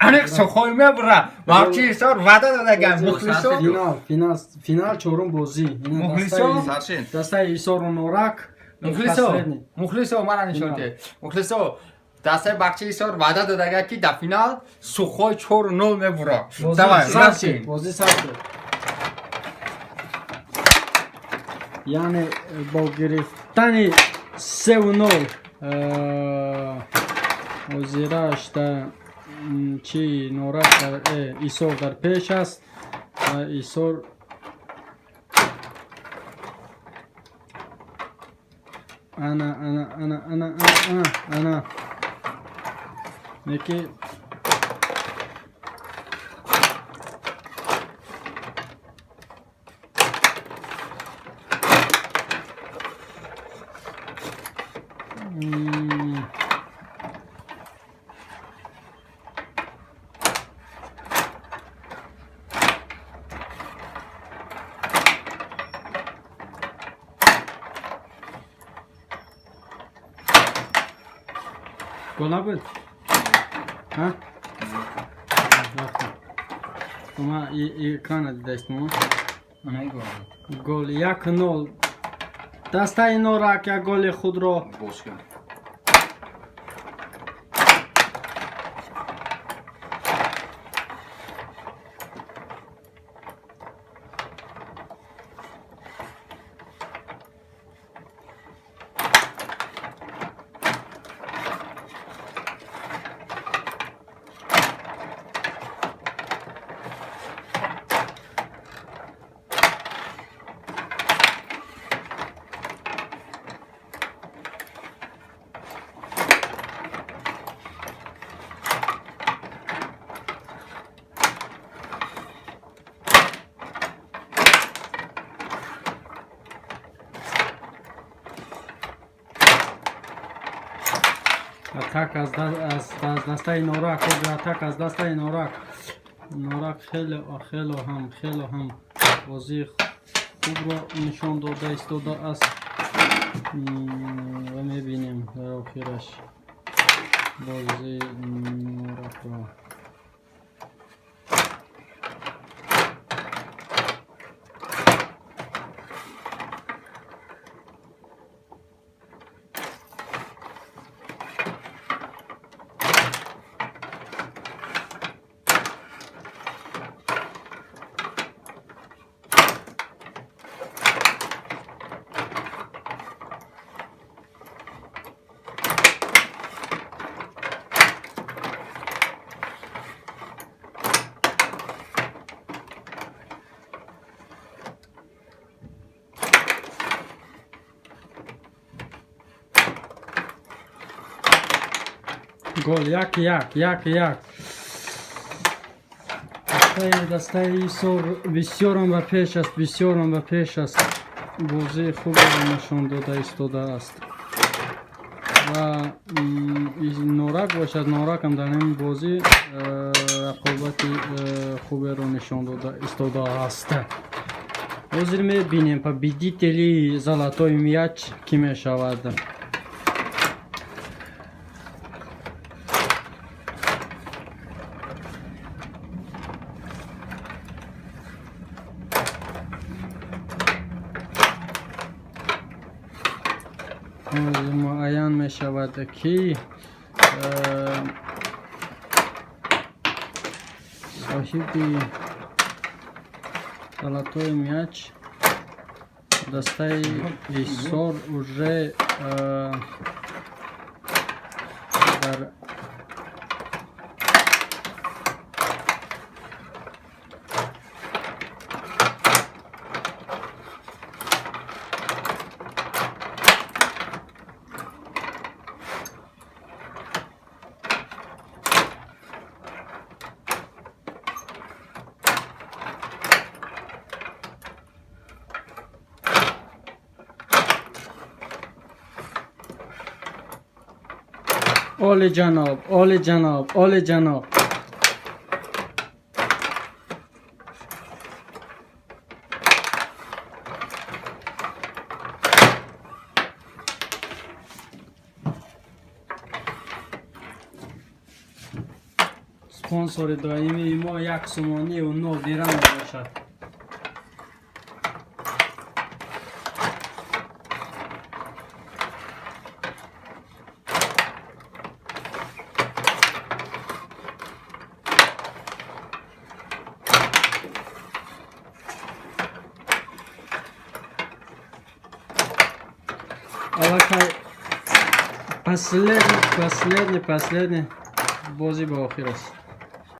انیک سخوی میبره واقعی ایسار وعده داده گم مخلصو فینال چهارم بازی مخلصو دسته ایسار و نورک مخلصو مرا نشون ده مخلصو دسته بخچه ایسار وعده داده که در فینال سخوی 4-0 میبره بازی سخته یعنی با گرفتن 3-0 وزیرش در چی نورک در ایسار در پیش است و ایسار انا یکی گل نبود ها ما اکران دیده است ما گل 1-0 دسته نورک یک گل خود را اتاک از دسته نورک اتاک از دسته نورک خیلی هم بازی خوب را نشان داده ایستاده است و میبینیم در آخرش بازی نورک را گل 1-1 دسته ایسار بسیارم به پیش است بازی خوب را نشان داده ایستاده است و نورک باشد نورک هم در این بازی رقابت خوب را نشان داده ایستاده است حاضر میبینیم победители золотой мяч کی میشود معین می شود که صاحب золотой мяч دسته ایسار уже در عالی جناب спонсори доимии мо 1 сомонию 0 дирам бошад. Алакай последний бози ба охир аст.